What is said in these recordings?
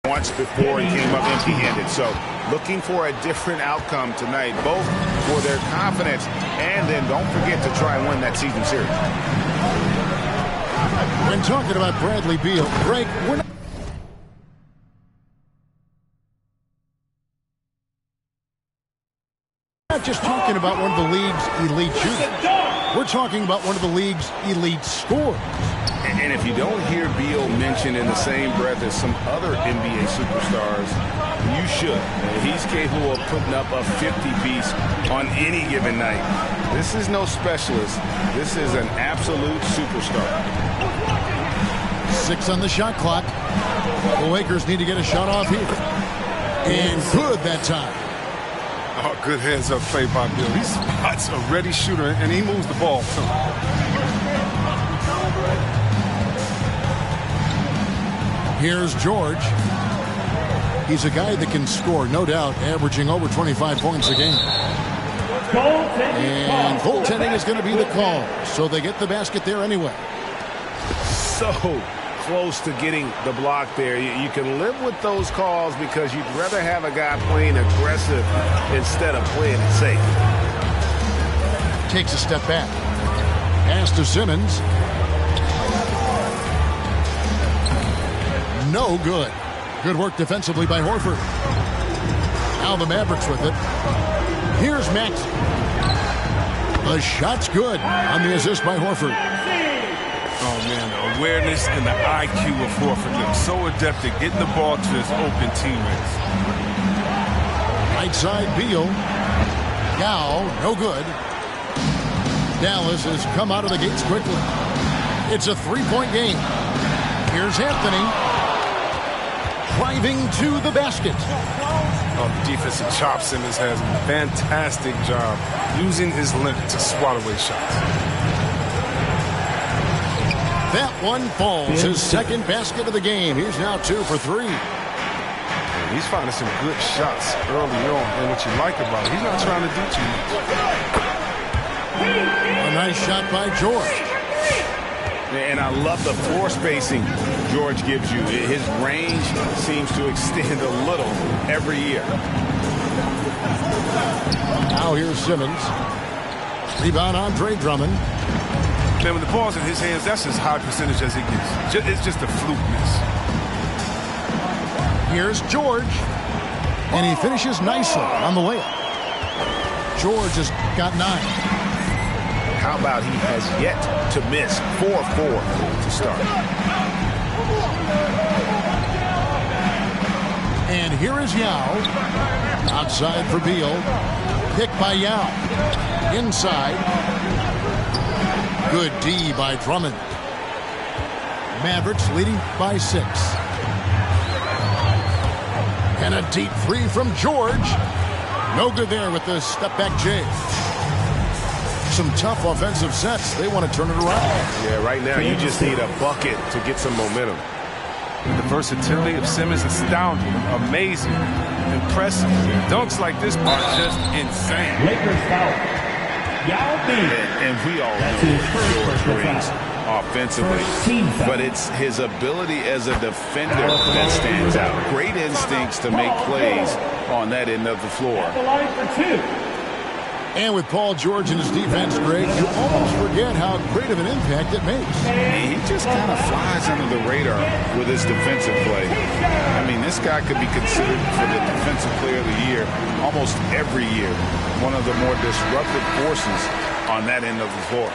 Once before he came up empty-handed. So looking for a different outcome tonight, both for their confidence and then don't forget to try and win that season series. When talking about Bradley Beal, Greg, we're not just talking about one of the league's elite shooters. We're talking about one of the league's elite scorers. And if you don't hear Beal mentioned in the same breath as some other NBA superstars, you should. He's capable of putting up a 50-piece on any given night. This is no specialist. This is an absolute superstar. 6 on the shot clock. The Lakers need to get a shot off here. And good that time. Oh, good heads-up play by Bill. He spots a ready shooter, and he moves the ball, too. Here's George. He's a guy that can score, no doubt, averaging over 25 points a game. And goaltending is going to be the call, so they get the basket there anyway. So close to getting the block there. You can live with those calls because you'd rather have a guy playing aggressive instead of playing it safe. Takes a step back. Pass to Simmons. No good. Good work defensively by Horford. Now the Mavericks with it. Here's Max. The shot's good on the assist by Horford. Oh, man, the awareness and the IQ of Horford looks so adept at getting the ball to his open teammates. Right side, Beal. Now, no good. Dallas has come out of the gates quickly. It's a three-point game. Here's Anthony. Driving to the basket. Oh, the defensive chop Simmons has a fantastic job using his length to swat away shots. That one falls. His second basket of the game. He's now 2 for 3. He's finding some good shots early on, and what you like about it, he's not trying to do too much. A nice shot by George. And I love the floor spacing George gives you. His range seems to extend a little every year. Now here's Simmons. Rebound Andre Drummond. Man, when the ball's in his hands, that's as high percentage as it gets. It's just a fluke miss. Here's George. And he finishes nicely on the layup. George has got 9. How about he has yet to miss 4-4 to start. And here is Yao. Outside for Beal. Picked by Yao. Inside. Good D by Drummond. Mavericks leading by 6. And a deep three from George. No good there with the step-back J. Some tough offensive sets. They want to turn it around. Yeah, right now you just need a bucket to get some momentum. The versatility of Simmons is astounding, amazing, impressive. Dunks like this are just insane. Lakers foul. Yao B. And we all know what George brings offensively, but it's his ability as a defender that stands out. Great instincts to make plays on that end of the floor. The line for 2. And with Paul George and his defense, Greg, you almost forget how great of an impact it makes. He just kind of flies under the radar with his defensive play. I mean, this guy could be considered for the Defensive Player of the Year almost every year. One of the more disruptive forces on that end of the floor.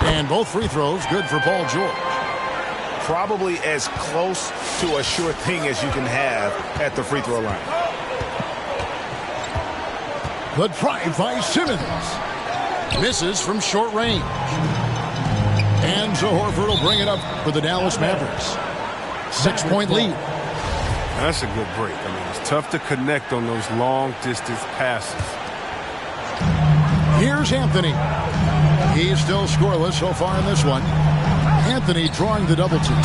And both free throws good for Paul George. Probably as close to a sure thing as you can have at the free throw line. The drive by Simmons. Misses from short range. And so Horford will bring it up for the Dallas Mavericks. 6-point lead. That's a good break. I mean, it's tough to connect on those long-distance passes. Here's Anthony. He's still scoreless so far in this one. Anthony drawing the double team.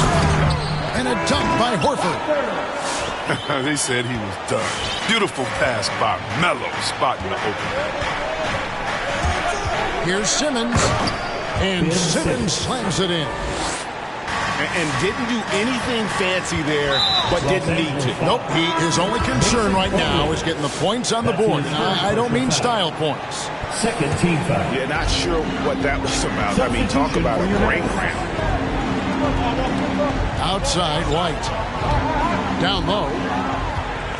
And a dunk by Horford. They said he was done. Beautiful pass by Melo, spotting the opening. Here's Simmons. And Simmons slams it in. And didn't do anything fancy there, but didn't need to. Nope, his only concern right now is getting the points on the board. And I don't mean style points. Second team foul. Yeah, not sure what that was about. I mean, talk about a brain cramp. Outside, White. Down low.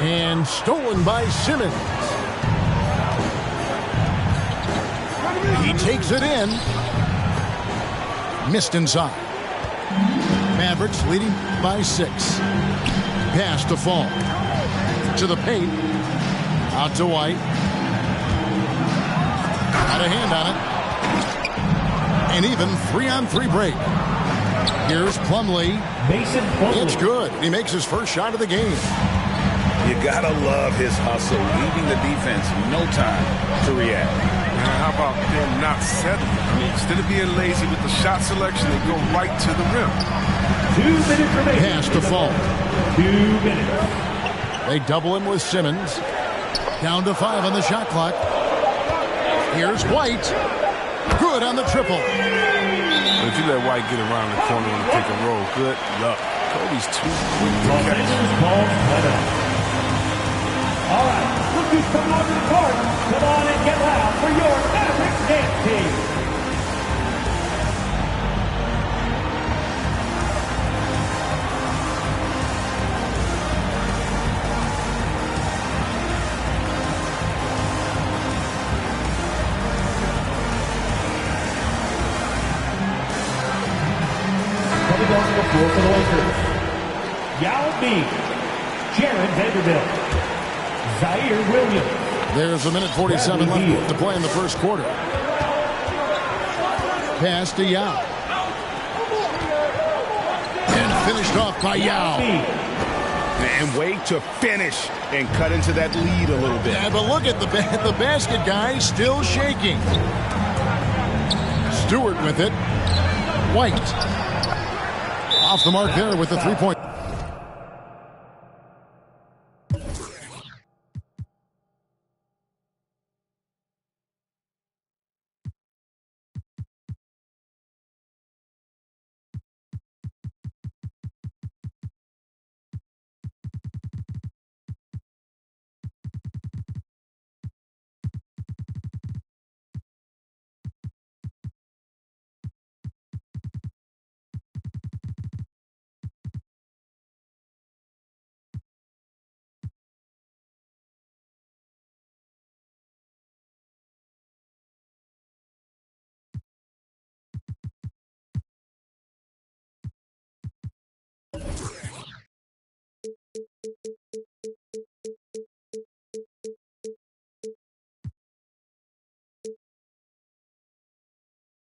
And stolen by Simmons. He takes it in. Missed inside. Mavericks leading by 6. Pass to Fall. To the paint. Out to White. Got a hand on it. And even 3-on-3 break. Here's Plumlee. Mason Plumlee. It's good. He makes his first shot of the game. You gotta love his hustle, leaving the defense no time to react. And how about them not settling? I mean, instead of being lazy with the shot selection, they go right to the rim. 2 minutes remaining. Pass to Fall. 2 minutes. They double him with Simmons. Down to 5 on the shot clock. Here's White. Good on the triple. If you let White get around the corner and take a roll, good luck. Kobe's too quick to catch. All right, rookies coming onto the court. Come on and get loud for your Mavericks dance team. Coming onto the floor for the Lakers. Yao B. Jared Vanderbilt. Zaire Williams. There's 1:47 left to play in the first quarter. Pass to Yao. And finished off by Yao. And wait to finish and cut into that lead a little bit. Yeah, but look at the basket guy still shaking. Stewart with it. White. Off the mark there with the three-point.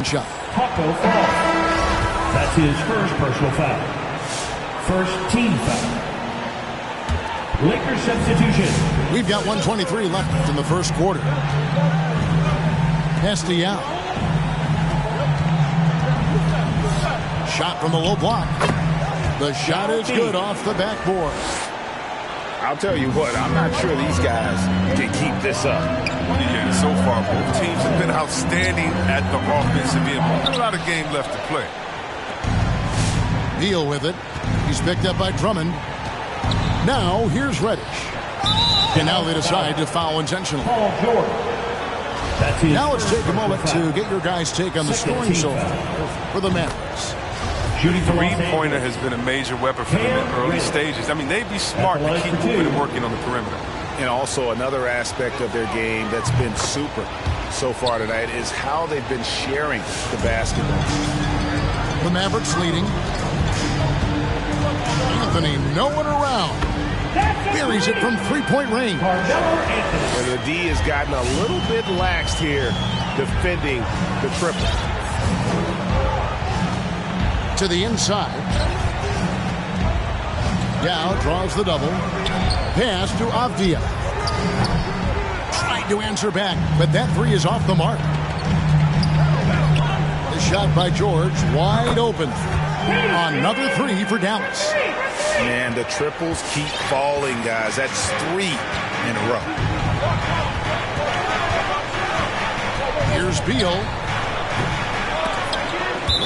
shot. Taco Fall. That's his first personal foul. First team foul. Lakers substitution. We've got 1:23 left in the first quarter. Castellano. Shot from the low block. The shot is good off the backboard. I'll tell you what, I'm not sure these guys can keep this up. Yeah, so far, both teams have been outstanding at the offensive end. Not a lot of game left to play. Beal with it. He's picked up by Drummond. Now, here's Reddish. And now they decide to foul intentionally. Paul George. That's his Now let's first take a moment personal to get your guys' take on the scoring so far for the Mavericks. Shooting for Los Three-pointer Angeles. has been a major weapon for them in early stages. I mean, they'd be smart to keep moving and working on the perimeter. And also another aspect of their game that's been super so far tonight is how they've been sharing the basketball. The Mavericks leading. Anthony, no one around. Buries it from three-point range. And the D has gotten a little bit laxed here defending the triple. To the inside. Yao draws the double. Pass to Avdia. Tried to answer back, but that three is off the mark. The shot by George, wide open. Another three for Dallas. And the triples keep falling, guys. That's 3 in a row. Here's Beal.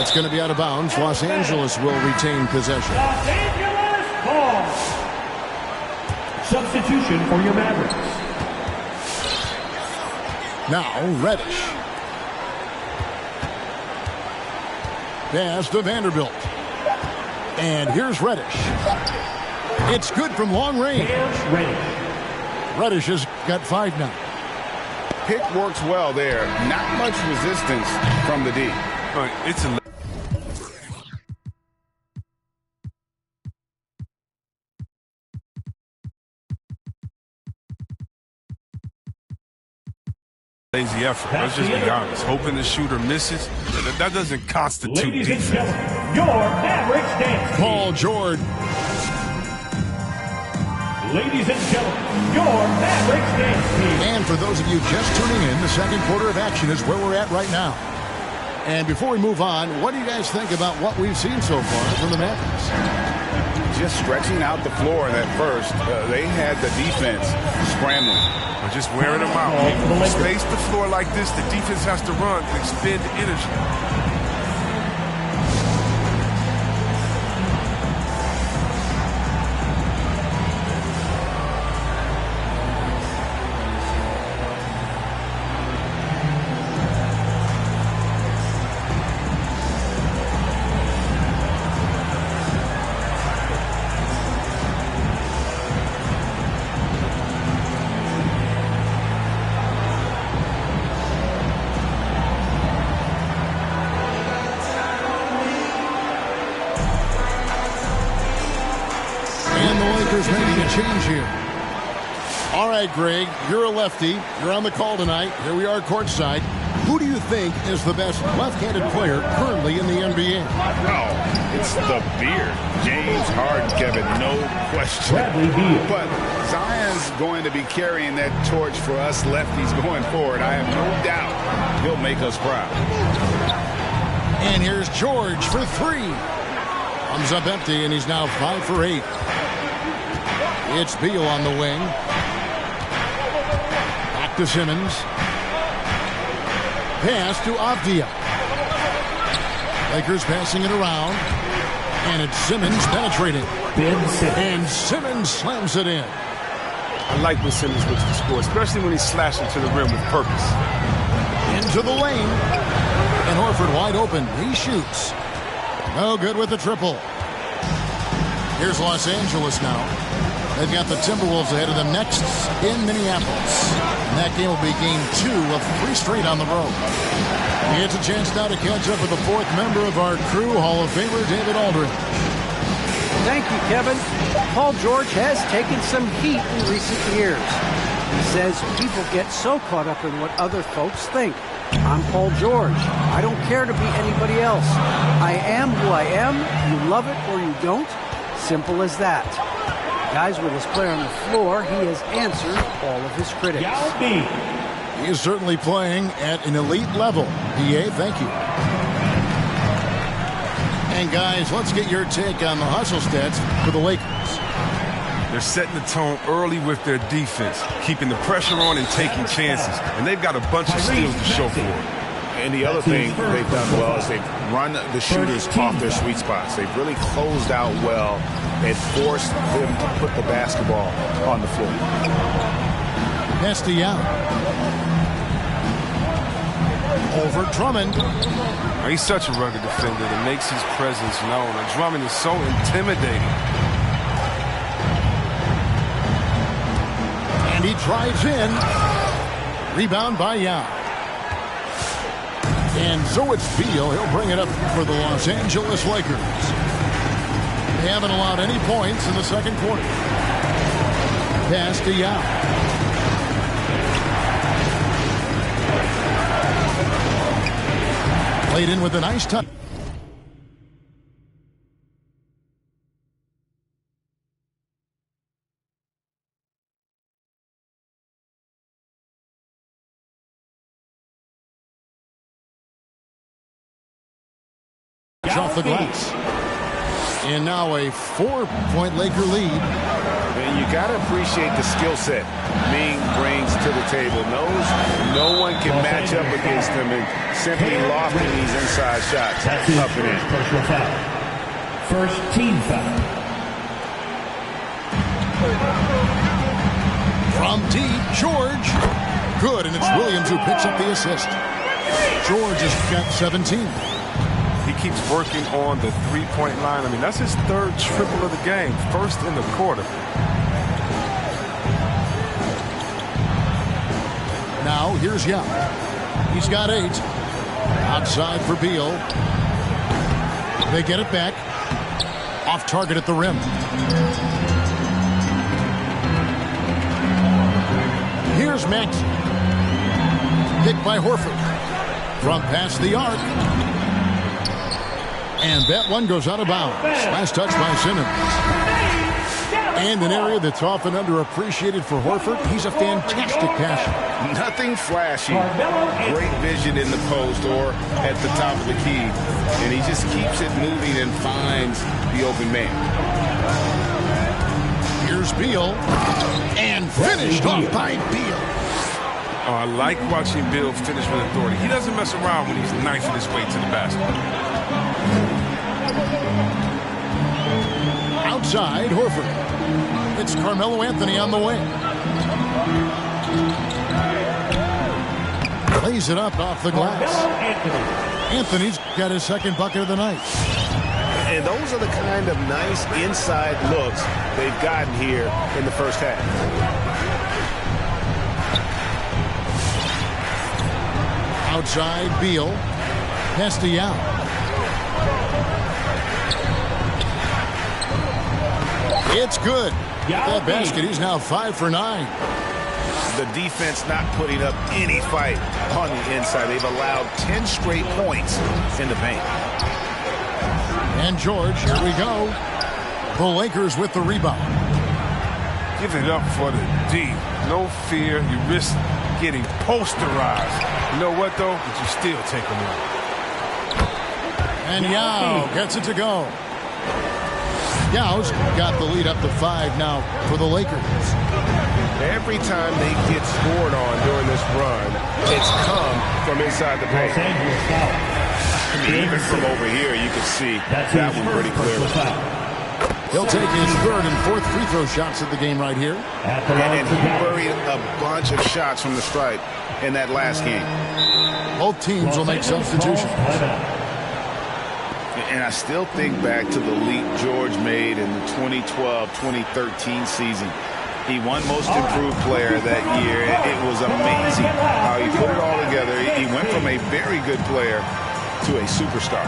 It's going to be out of bounds. Los Angeles will retain possession. Los Angeles ball. Substitution for your Mavericks. Now Reddish. Pass to Vanderbilt. And here's Reddish. It's good from long range. Reddish has got 5 now. Pick works well there. Not much resistance from the D. It's a lazy effort. Let's just be honest. Hoping the shooter misses, that doesn't constitute Ladies defense. and gentlemen, your Mavericks dance. Paul George. Ladies and gentlemen, your Mavericks dance team. And for those of you just tuning in, the second quarter of action is where we're at right now. And before we move on, what do you guys think about what we've seen so far from the Mavericks? Just stretching out the floor in that first. They had the defense scrambling. Or just wearing them out. When you space the floor like this, the defense has to run and expend energy. Making a change here. All right, Greg, you're a lefty. You're on the call tonight. Here we are courtside. Who do you think is the best left-handed player currently in the NBA? Oh, it's the beard. James Harden, Kevin, no question. But Zion's going to be carrying that torch for us lefties going forward. I have no doubt he'll make us proud. And here's George for 3. Comes up empty, and he's now 5 for 8. It's Beal on the wing. Back to Simmons. Pass to Avdia. Lakers passing it around. And it's Simmons penetrating. And Simmons slams it in. I like when Simmons looks to score, especially when he's slashing to the rim with purpose. Into the lane. And Horford wide open. He shoots. No good with the triple. Here's Los Angeles now. They've got the Timberwolves ahead of them next in Minneapolis. And that game will be game 2 of 3 straight on the road. It's a chance now to catch up with the 4th member of our crew, Hall of Famer David Aldridge. Thank you, Kevin. Paul George has taken some heat in recent years. He says people get so caught up in what other folks think. I'm Paul George. I don't care to be anybody else. I am who I am. You love it or you don't. Simple as that. Guys, with his player on the floor, he has answered all of his critics. He is certainly playing at an elite level. PA, thank you. And guys, let's get your take on the hustle stats for the Lakers. They're setting the tone early with their defense, keeping the pressure on and taking chances. And they've got a bunch of steals to show for it. And the other thing they've done well is they've run the shooters off their sweet spots. They've really closed out well and forced them to put the basketball on the floor. Castellano. Over Drummond. He's such a rugged defender that makes his presence known. And Drummond is so intimidating. And he drives in. Rebound by Yao. And so it's Beal. He'll bring it up for the Los Angeles Lakers. They haven't allowed any points in the second quarter. Pass to Yao. Played in with a nice touch. Off the glass. And now a 4-point Laker lead. And you got to appreciate the skill set Ming brings to the table. Knows no one can match up against him and simply lofting these inside shots up and in. Personal foul. First team foul. From deep, George. Good, and it's Williams who picks up the assist. George has got 17. He keeps working on the three-point line. I mean, that's his third triple of the game. First in the quarter. Now, here's Young. He's got 8. Outside for Beal. They get it back. Off target at the rim. Here's Max. Picked by Horford. From past the arc. And that one goes out of bounds. Last touch by Simmons. And an area that's often underappreciated for Horford. He's a fantastic passer. Nothing flashy. Great vision in the post or at the top of the key. And he just keeps it moving and finds the open man. Here's Beal. And finished off by Beal. Oh, I like watching Beal finish with authority. He doesn't mess around when he's knifing his way to the basket. Outside, Horford. It's Carmelo Anthony on the wing. Lays it up off the glass. Anthony's got his second bucket of the night. And those are the kind of nice inside looks they've gotten here in the first half. Outside, Beal. Pass to Yao. It's good. That basket, he's now 5 for 9. The defense not putting up any fight on the inside. They've allowed 10 straight points in the paint. And George, here we go. The Lakers with the rebound. Give it up for the D. No fear. You risk getting posterized. You know what, though? But you still take them on. And Yao gets it to go. Yao's got the lead up to 5 now for the Lakers. Every time they get scored on during this run, it's come from inside the paint. Even from over here, you can see that one pretty clearly. He'll take his third and fourth free throw shots of the game right here. And he buried a bunch of shots from the stripe in that last game. Both teams will make substitutions. And I still think back to the leap George made in the 2012-2013 season. He won Most Improved Player that year. It was amazing how he put it all together. He went from a very good player to a superstar.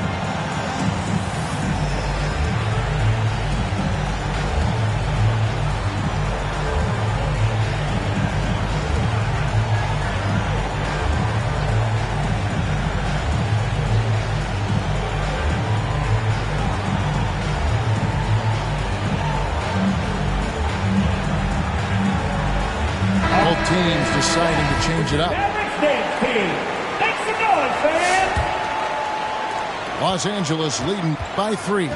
teams deciding to change it up. Make some noise, fans! Los Angeles leading by 3.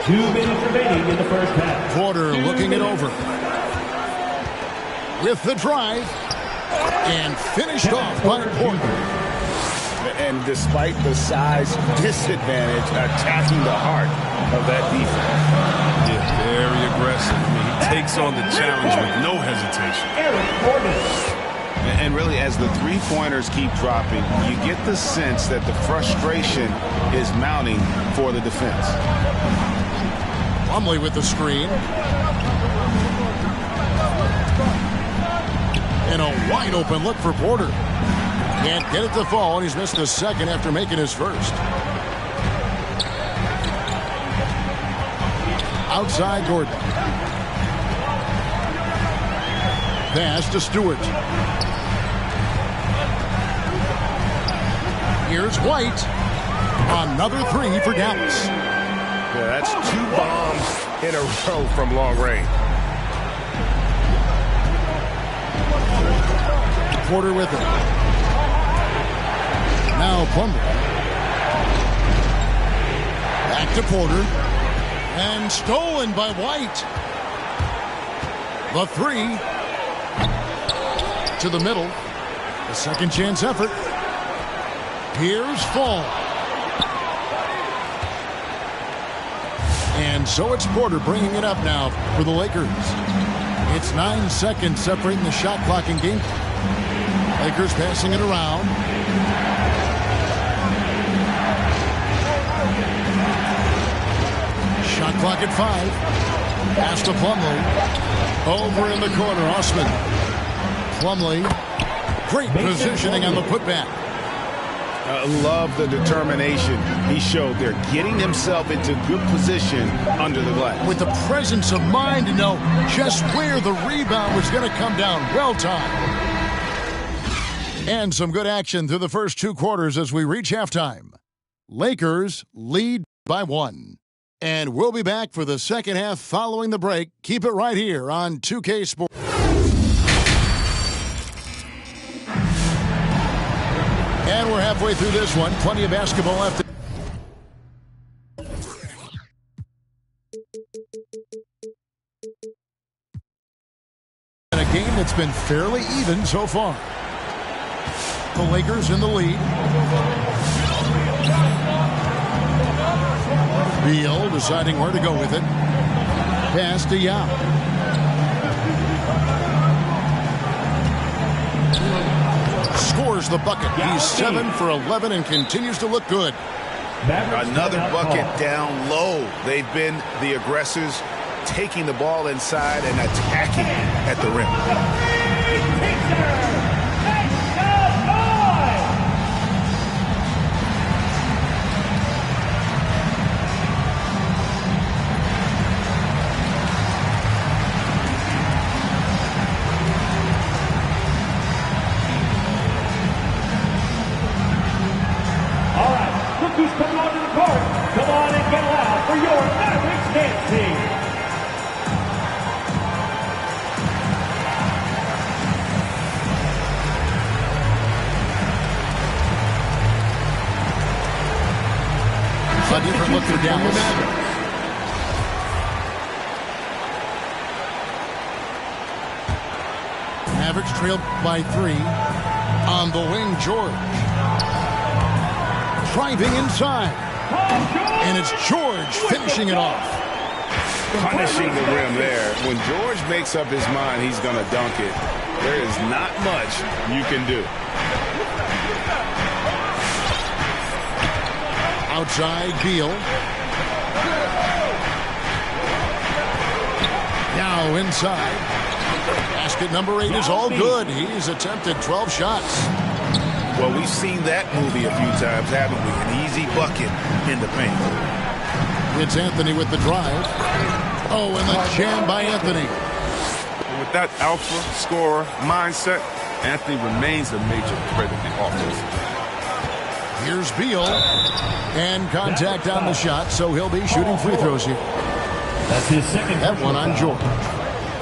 2 minutes remaining in the first half. Porter looking it over. With the drive. And finished off by Porter. And despite the size disadvantage, attacking the heart of that defense. Yeah, very aggressive. I mean, he takes on the challenge with no hesitation. And really, as the three-pointers keep dropping, you get the sense that the frustration is mounting for the defense. Plumlee with the screen. And a wide-open look for Porter. Can't get it to fall, and he's missed the second after making his first. Outside Gordon. Pass to Stewart. Here's White. Another 3 for Dallas. Yeah, that's 2 bombs in a row from long range. Porter with it. Now Plumlee. Back to Porter. And stolen by White. The 3. To the middle. A second chance effort. Here's Fall. And so it's Porter bringing it up now for the Lakers. It's 9 seconds separating the shot clock and game. Lakers passing it around. Shot clock at 5. Pass to Plumlee. Over in the corner, Osman. Plumlee. Great positioning on the putback. I love the determination he showed there, getting himself into good position under the glass. With the presence of mind to know just where the rebound was going to come down. Well timed. And some good action through the first 2 quarters as we reach halftime. Lakers lead by 1. And we'll be back for the second half following the break. Keep it right here on 2K Sports. And we're halfway through this one. Plenty of basketball left. In a game that's been fairly even so far. The Lakers in the lead. Beal deciding where to go with it. Pass to Yao. Scores the bucket. He's 7 for 11 and continues to look good. Another bucket down low. They've been the aggressors, taking the ball inside and attacking at the rim. Who's coming onto the court? Come on and get loud for your Mavericks dance team. A different look for Dallas. Mavericks trailed by 3. On the wing, George. Driving inside. And it's George finishing it off. Punishing the rim there. When George makes up his mind he's going to dunk it, there is not much you can do. Outside, Beal. Now inside. Basket number 8 is all good. He's attempted 12 shots. Well, we've seen that movie a few times, haven't we? An easy bucket in the paint. It's Anthony with the drive. Oh, and the jam by Anthony. With that alpha scorer mindset, Anthony remains a major threat in the offense. Here's Beal. And contact on the shot, so he'll be shooting free throws here. That's his second. That one on George.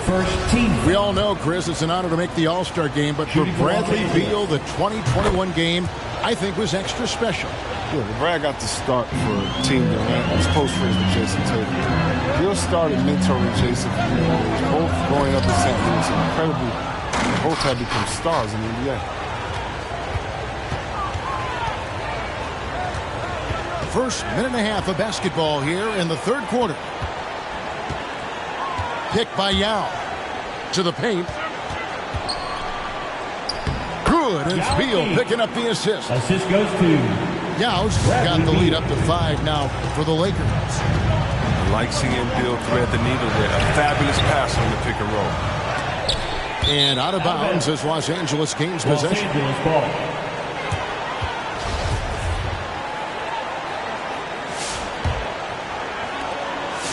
First team. We all know, Chris, it's an honor to make the All-Star game, but for Bradley Beal, the 2021 game, I think, was extra special. Yeah, Brad got the start for Team Durant. He was post friends with Jason Tatum. Beal started mentoring Jason for years, both growing up in St. Louis. Incredibly, both have become stars in the NBA. First minute and a half of basketball here in the third quarter. Pick by Yao. To the paint. Good. It's Beal picking up the assist. Assist goes to Yao's got the lead up to 5 now for the Lakers. I like seeing Beal thread the needle there. A fabulous pass on the pick and roll. And out of bounds as Los Angeles gains possession. Los Angeles ball.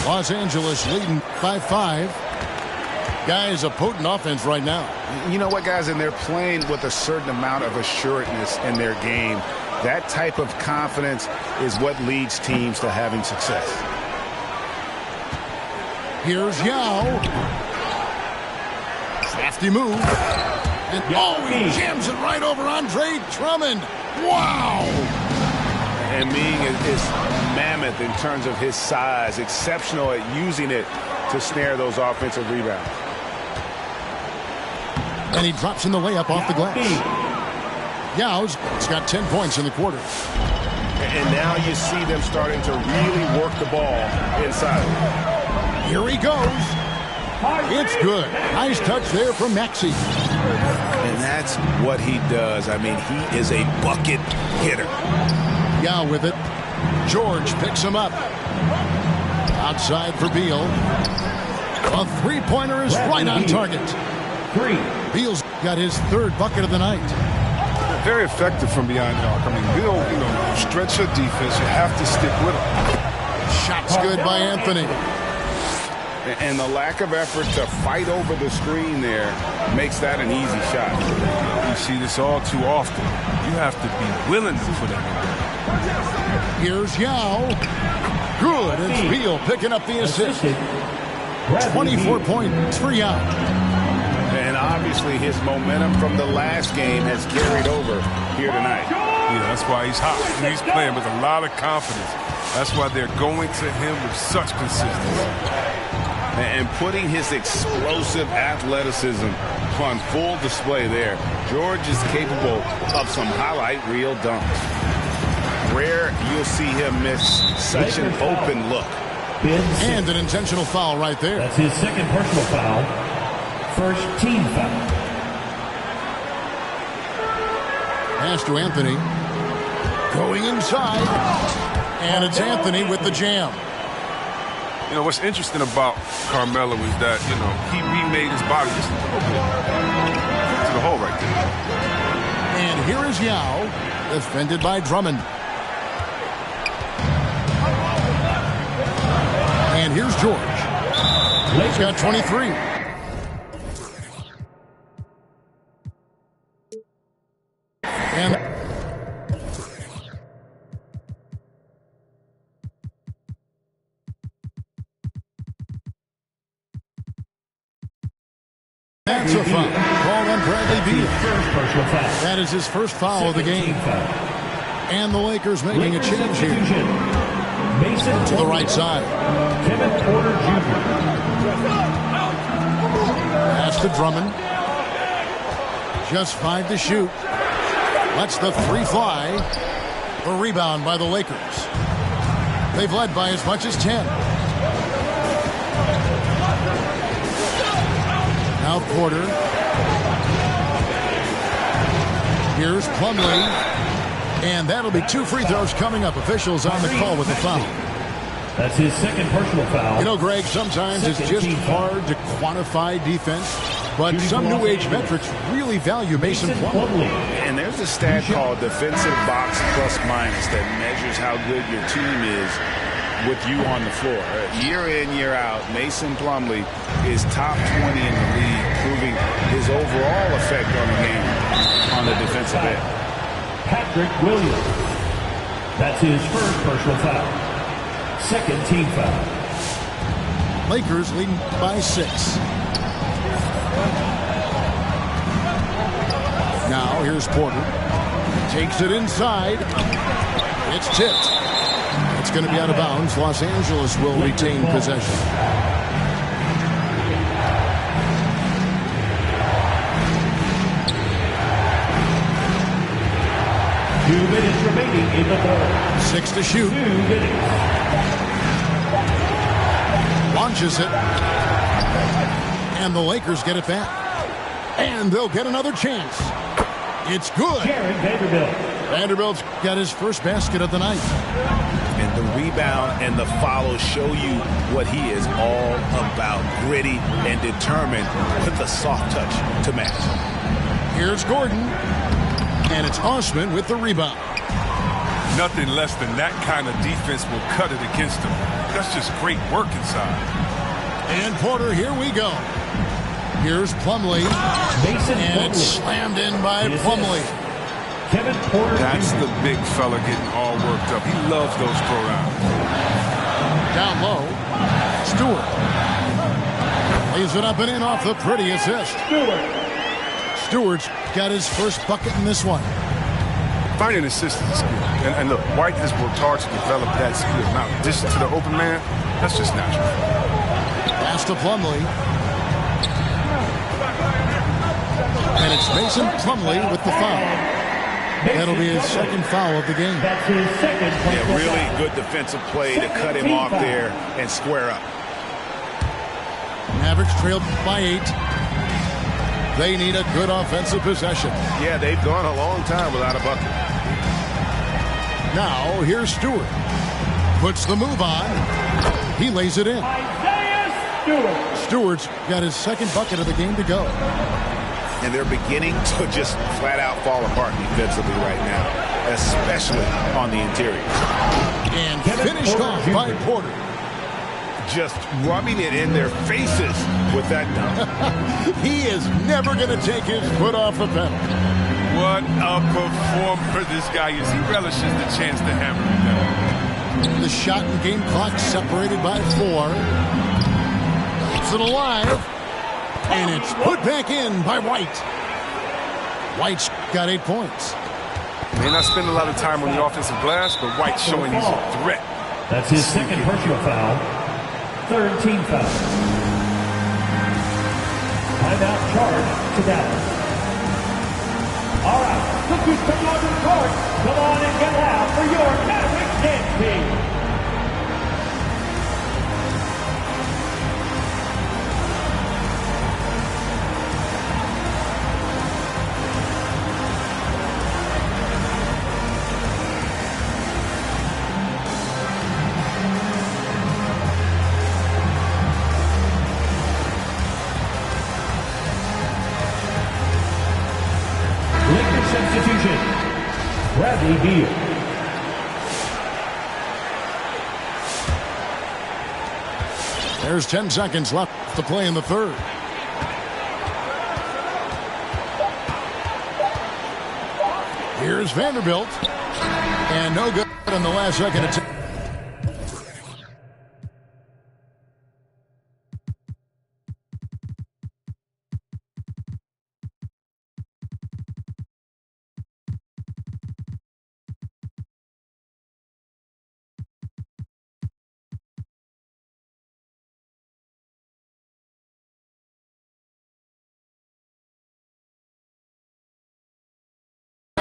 Los Angeles leading by 5. Guys, a potent offense right now. You know what, guys? And they're playing with a certain amount of assuredness in their game. That type of confidence is what leads teams to having success. Here's Yao. Crafty move. And he jams it right over Andre Drummond. Wow! And Ming is mammoth in terms of his size, exceptional at using it to snare those offensive rebounds. And he drops in the layup off the glass. Yao's got 10 points in the quarter. And now you see them starting to really work the ball inside. Here he goes. It's good. Nice touch there from Maxey. And that's what he does. I mean, he is a bucket hitter. Yao with it. George picks him up. Outside for Beal. A three-pointer is right on target. Beal's got his third bucket of the night. Very effective from behind the arc. I mean, Beal, stretch your defense. You have to stick with him. Shot's good by Anthony. And the lack of effort to fight over the screen there makes that an easy shot. You see this all too often. You have to be willing to put it in. Here's Yao. Good. It's Beal picking up the assist. 24 points for Yao. And obviously his momentum from the last game has carried over here tonight. Yeah, that's why he's hot. He's playing with a lot of confidence. That's why they're going to him with such consistency. And putting his explosive athleticism on full display there. George is capable of some highlight reel dunks. Rare you'll see him miss such an open look. And an intentional foul right there. That's his second personal foul. First team foul. Pass to Anthony. Going inside. And it's Anthony with the jam. What's interesting about Carmelo is that, he remade his body just a little bit. To the hole right there. And here is Yao, defended by Drummond. And here's George. He's got 23. And that's a foul. Called on Bradley Beal. That is his first foul of the game. And the Lakers making a change here. To the right side. Kevin Porter Jr. Pass to Drummond. Just 5 to shoot. Lets the three fly. The rebound by the Lakers. They've led by as much as 10. Now Porter. Here's Plumlee. And that'll be 2 free throws coming up. Officials on the call with the foul. That's his second personal foul. Greg, sometimes it's just hard to quantify defense, but some new age metrics really value Mason Plumlee. And there's a stat called defensive box plus minus that measures how good your team is with you on the floor. Year in, year out, Mason Plumlee is top 20 in the league, proving his overall effect on the game on the defensive end. Patrick Williams. That's his first personal foul. Second team foul. Lakers leading by 6. Now here's Porter. Takes it inside. It's tipped. It's going to be out of bounds. Los Angeles will retain possession. Two minutes remaining in the ball. 6 to shoot. 2 minutes. Launches it. And the Lakers get it back. And they'll get another chance. It's good. Jared Vanderbilt. Vanderbilt's got his first basket of the night. And the rebound and the follow show you what he is all about. Gritty and determined with a soft touch to match. Here's Gordon. And it's Osman with the rebound. Nothing less than that kind of defense will cut it against him. That's just great work inside. And Porter, here we go. Here's Plumlee. Mason And it's slammed in by Plumlee. Kevin Porter. That's the big fella getting all worked up. He loves those throwdowns. Down low. Stewart. Lays it up and in off the pretty assist. Stewart's got his first bucket in this one. Finding assists is a skill. And look, White has worked hard to develop that skill. Now, in addition to the open man, that's just natural. Pass to Plumlee. And it's Mason Plumlee with the foul. That'll be his second foul of the game. That's his second. Yeah, really good defensive play to cut him off there and square up. Mavericks trailed by 8. They need a good offensive possession. Yeah, they've gone a long time without a bucket. Now, here's Stewart. Puts the move on. He lays it in. Isaiah Stewart. Stewart's got his second bucket of the game to go. And they're beginning to just flat out fall apart defensively right now, especially on the interior. And finished off by Porter. Just rubbing it in their faces with that dunk. He is never going to take his foot off the pedal. What a performer this guy is. He relishes the chance to hammer it down. The shot and game clock separated by 4. Keeps it alive. And it's put back in by White. White's got 8 points. May not spend a lot of time on the offensive glass, but White's showing he's a threat. That's his second personal foul. Third team foul. Timeout charge to Dallas. All right, cookies come on to the court. Come on and get loud for your Maverick dance team. Substitution, Bradley Beal. There's 10 seconds left to play in the third. Here's Vanderbilt. And no good in the last second attempt.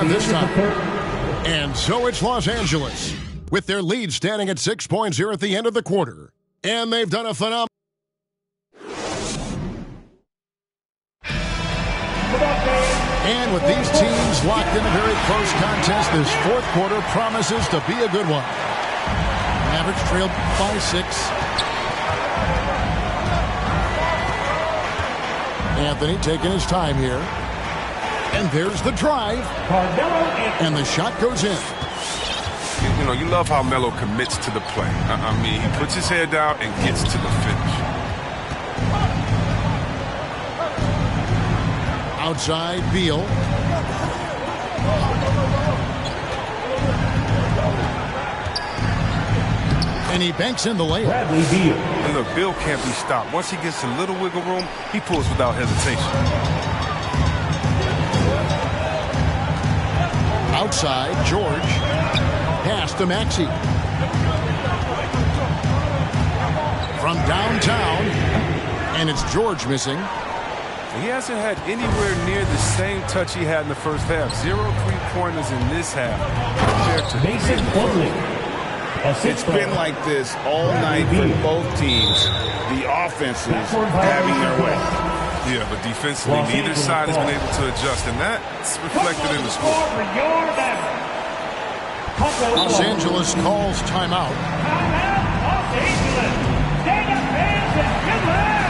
This time. And so it's Los Angeles with their lead standing at 6 points here at the end of the quarter. And they've done a phenomenal. And with these teams locked in a very close contest, this fourth quarter promises to be a good one. Mavericks trailed by 6. Anthony taking his time here. And there's the drive. And the shot goes in. You know, you love how Melo commits to the play. I mean, he puts his head down and gets to the finish. Outside, Beal. And he banks in the layup. Bradley Beal. And look, Beal can't be stopped. Once he gets a little wiggle room, he pulls without hesitation. Outside, George. Pass to Maxey. From downtown, and it's George missing. He hasn't had anywhere near the same touch he had in the first half. 0 3-pointers in this half. Mason Plumlee. It's been like this all night for both teams. The offenses having their way. Yeah, but defensively, neither side has been able to adjust, and that's reflected in the score. Los Angeles calls timeout. Los Angeles. Take a pass and good luck.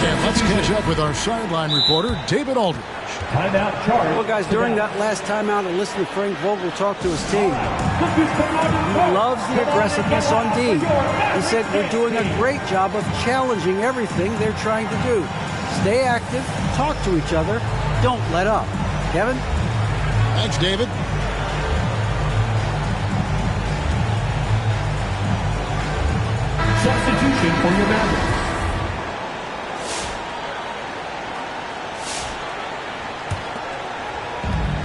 And let's catch up with our sideline reporter, David Aldridge. Timeout charge. Well, guys, during that last timeout, I listened to Frank Vogel talk to his team. He loves the aggressiveness on D. He said, we're doing a great job of challenging everything they're trying to do. Stay active, talk to each other, don't let up. Kevin? Thanks, David. Substitution for your Mavericks.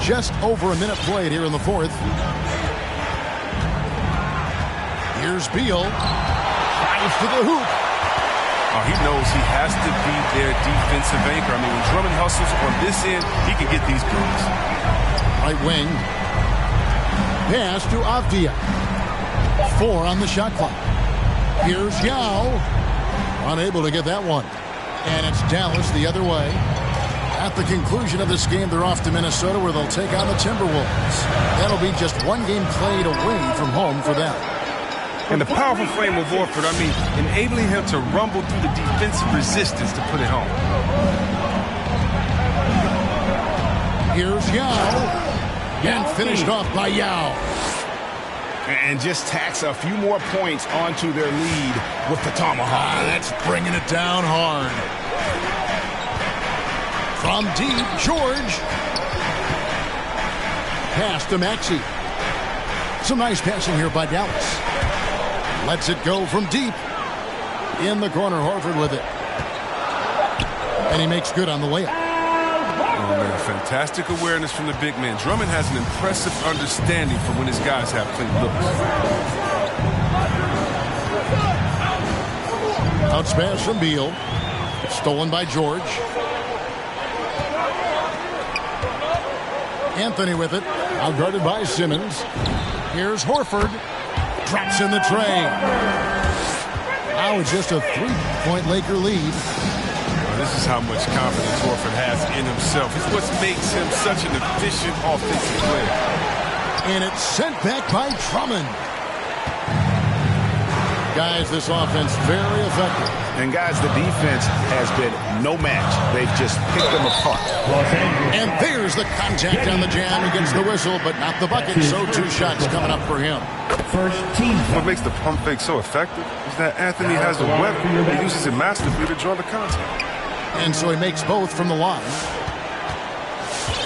Just over a minute played here in the fourth. Here's Beal. Drives to the hoop. Oh, he knows he has to be their defensive anchor. I mean, when Drummond hustles on this end, he can get these goals. Right wing. Pass to Avdia. 4 on the shot clock. Here's Yao. Unable to get that one. And it's Dallas the other way. At the conclusion of this game, they're off to Minnesota where they'll take on the Timberwolves. That'll be just one game played away from home for them. And the powerful frame of Horford, I mean, enabling him to rumble through the defensive resistance to put it home. Here's Yao. And finished off by Yao. And just tacks a few more points onto their lead with the tomahawk. That's bringing it down hard. From deep, George. Pass to Maxey. Some nice passing here by Dallas. Lets it go from deep. In the corner, Horford with it. And he makes good on the layup. Oh, man, fantastic awareness from the big man. Drummond has an impressive understanding for when his guys have clean looks. Outspass from Beal. Stolen by George. Anthony with it. Outguarded by Simmons. Here's Horford. Drops in the tray. Now it's just a 3-point Laker lead. This is how much confidence Horford has in himself. It's what makes him such an efficient offensive player. And it's sent back by Drummond. Guys, this offense very effective. And guys, the defense has been no match. They've just picked them apart. And there's the contact on the jam. He gets the whistle, but not the bucket. So 2 shots coming up for him. First team. What makes the pump fake so effective is that Anthony has the weapon. He uses it masterfully to draw the contact. And so he makes both from the line.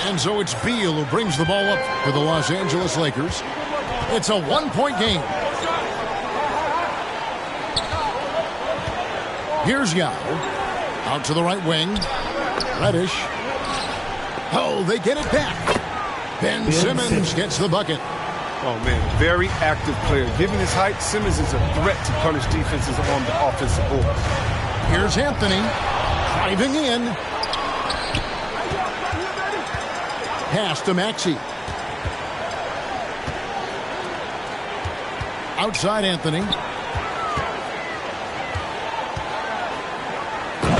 And so it's Beal who brings the ball up for the Los Angeles Lakers. It's a 1-point game. Here's Yao. Out to the right wing. Reddish. Oh, they get it back. Ben Simmons gets the bucket. Oh, man, very active player. Given his height, Simmons is a threat to punish defenses on the offensive board. Here's Anthony. Driving in. Pass to Maxey. Outside Anthony.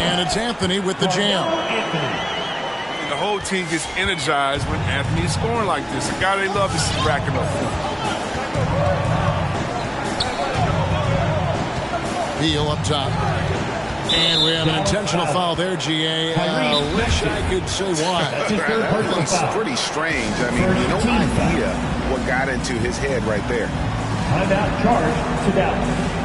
And it's Anthony with the jam. And the whole team gets energized when Anthony is scoring like this. A guy they love to see racking up. Beal up top. And we have an intentional foul there, GA. I wish I could say why. That's pretty strange. I mean, no idea what got into his head right there. Timeout charge to Dallas.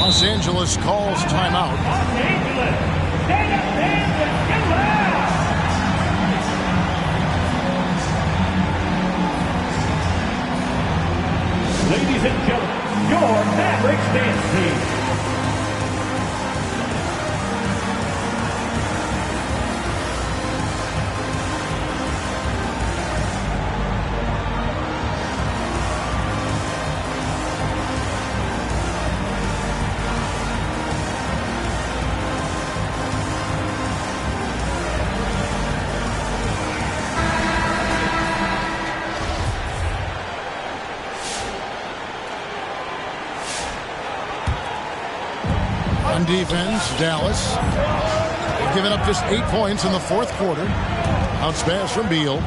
Los Angeles calls timeout. Los Angeles, stand up, fans, and get loud! Ladies and gentlemen, your Mavericks dance team. On defense, Dallas. They've given up just 8 points in the fourth quarter. Bounce pass from Beal.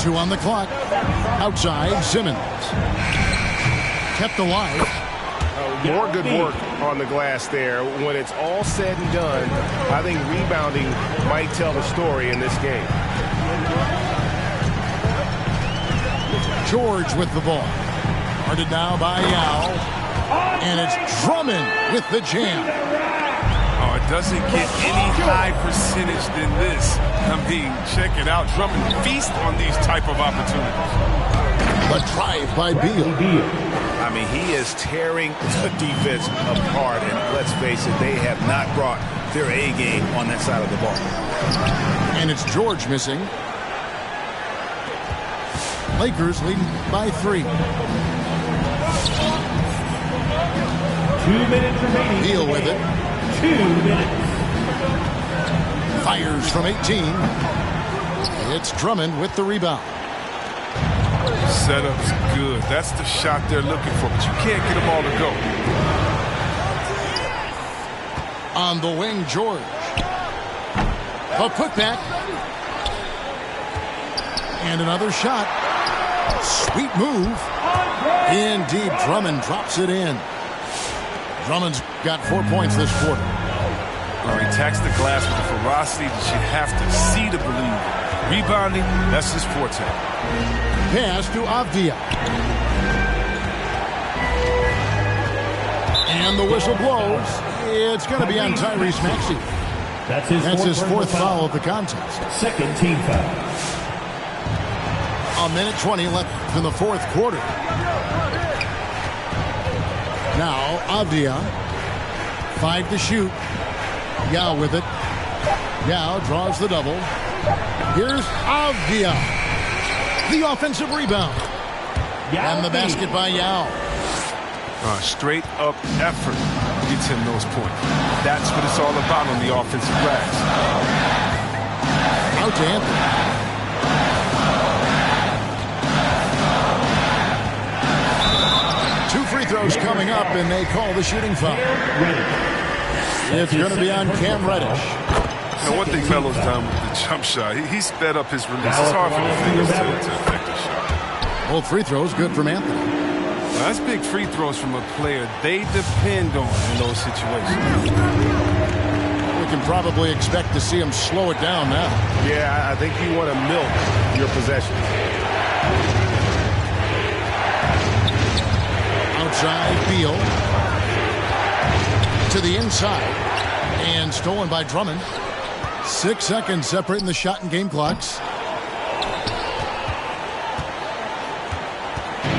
2 on the clock. Outside, Simmons. Kept alive. More good work on the glass there. When it's all said and done, I think rebounding might tell the story in this game. George with the ball. Guarded now by Yao. And it's Drummond with the jam. Oh, it doesn't get any high percentage than this. I mean, check it out. Drummond feast on these type of opportunities. The drive by Beal. I mean, he is tearing the defense apart. And let's face it, they have not brought their A game on that side of the ball. And it's George missing. Lakers leading by 3. 2 minutes remaining. Beal with it. 2 minutes. Fires from 18. It's Drummond with the rebound. Setup's good. That's the shot they're looking for, but you can't get them all to go. On the wing, George. A putback. And another shot. Sweet move. Indeed, Drummond drops it in. Drummond's got 4 points this quarter. Well, he attacks the glass with a ferocity that you have to see to believe. Rebounding, that's his forte. Pass to Avdia. And the whistle blows. It's going to be on Tyrese Maxey. That's his fourth foul of the contest. Second team foul. A minute 20 left in the fourth quarter. Now Avdia. 5 to shoot. Yao with it. Yao draws the double. Here's Avdia. The offensive rebound. And the basket by Yao. Straight up effort gets him those points. That's what it's all about on the offensive glass. Out to Anthony. Two free throws coming up, and they call the shooting foul. It's going to be on Cam Reddish. Now, one thing Melo's done with the jump shot, he sped up his release. It's hard for the fingers to affect the shot. Both free throws good from Anthony. Well, that's big free throws from a player they depend on in those situations. We can probably expect to see him slow it down now. Yeah, I think you want to milk your possession. Outside, Beal. To the inside. And stolen by Drummond. 6 seconds separating the shot and game clocks.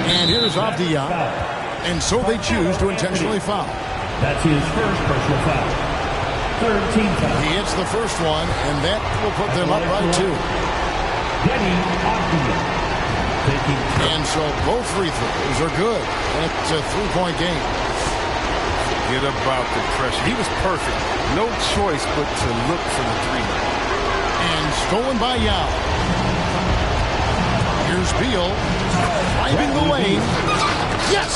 And here's Avdia. And so they choose to intentionally foul. That's his first personal foul. Third team foul. He hits the first one, and that will put them up by 2. And so both free throws are good. And it's a 3-point game. Forget about the pressure. He was perfect. No choice but to look for the 3. And stolen by Yao. Here's Beal. Driving the lane. Yes!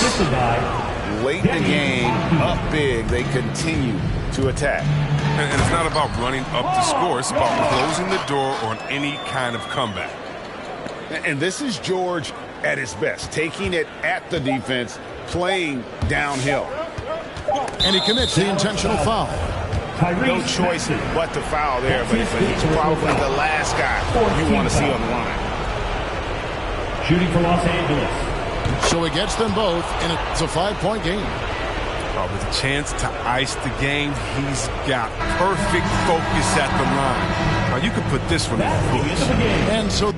Late in the game, up big, they continue to attack. And it's not about running up the score. It's about closing the door on any kind of comeback. And this is George at his best, taking it at the defense, playing downhill. And he commits the intentional foul. No choice but to foul there, but he's probably the last guy you want to see on the line. Shooting for Los Angeles, So he gets them both, and it's a 5-point game. With a chance to ice the game, he's got perfect focus at the line. Now, you can put this one in the books. And so...